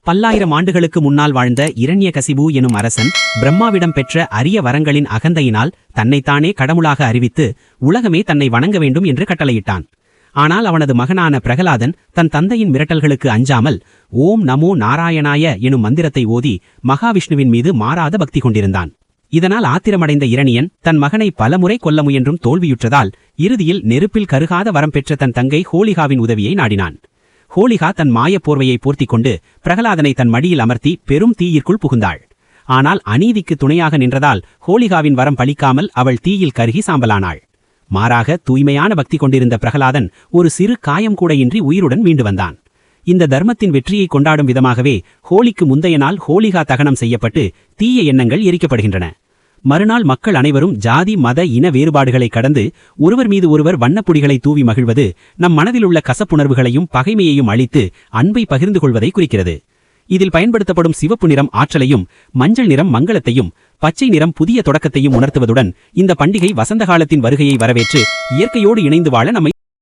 பல்லாயிரம் ஆண்டுகளுக்கு முன்னால் வாழ்ந்த இரண்யகசிபு எனும் அரசன் பிரம்மாவிடம் பெற்ற அரிய வரங்களின் அகந்தையினால் தன்னைத்தானே கடவுளாக அறிவித்து உலகமே தன்னை வணங்க வேண்டும் என்று கட்டளையிட்டான். ஆனால் அவனது மகனான பிரகலாதன் தன் தந்தையின் மிரட்டல்களுக்கு அஞ்சாமல் ஓம் நமோ நாராயணாய எனும் மந்திரத்தை ஓதி மகாவிஷ்ணுவின் மீது மாறாத பக்தி கொண்டிருந்தான். இதனால் ஆத்திரமடைந்த இரணியன் தன் மகனை பலமுறை கொல்ல முயன்றும் தோல்வியுற்றதால் இறுதியில் நெருப்பில் கருகாத வரம் பெற்ற தன் தங்கை ஹோலிகாவின் உதவியை நாடினான். ஹோலிகா தன் மாயப் போர்வையை போர்த்திக் கொண்டு பிரகலாதனை தன் மடியில் அமர்த்தி பெரும் தீயிற்குள் புகுந்தாள். ஆனால் அநீதிக்கு துணையாக நின்றதால் ஹோலிகாவின் வரம் பலிக்காமல் அவள் தீயில் கருகி சாம்பலானாள். மாறாக தூய்மையான பக்தி கொண்டிருந்த பிரகலாதன் ஒரு சிறு காயம் கூட இன்றி உயிருடன் மீண்டு வந்தான். இந்த தர்மத்தின் வெற்றியை கொண்டாடும் விதமாகவே ஹோலிக்கு முந்தைய நாள் ஹோலிகா தகனம் செய்யப்பட்டு தீய எண்ணங்கள் எரிக்கப்படுகின்றன. மறுநாள் மக்கள் அனைவரும் ஜாதி மத இன வேறுபாடுகளை கடந்து ஒருவர் மீது ஒருவர் வண்ணப்புடிகளை தூவி மகிழ்வது நம் மனதிலுள்ள கசப்புணர்வுகளையும் பகைமையையும் அழித்து அன்பை பகிர்ந்து கொள்வதை குறிக்கிறது. இதில் பயன்படுத்தப்படும் சிவப்பு நிறம் ஆற்றலையும், மஞ்சள் நிறம் மங்களத்தையும், பச்சை நிறம் புதிய தொடக்கத்தையும் உணர்த்துவதுடன் இந்த பண்டிகை வசந்த காலத்தின் வருகையை வரவேற்று இயற்கையோடு இணைந்து வாழ நம்மை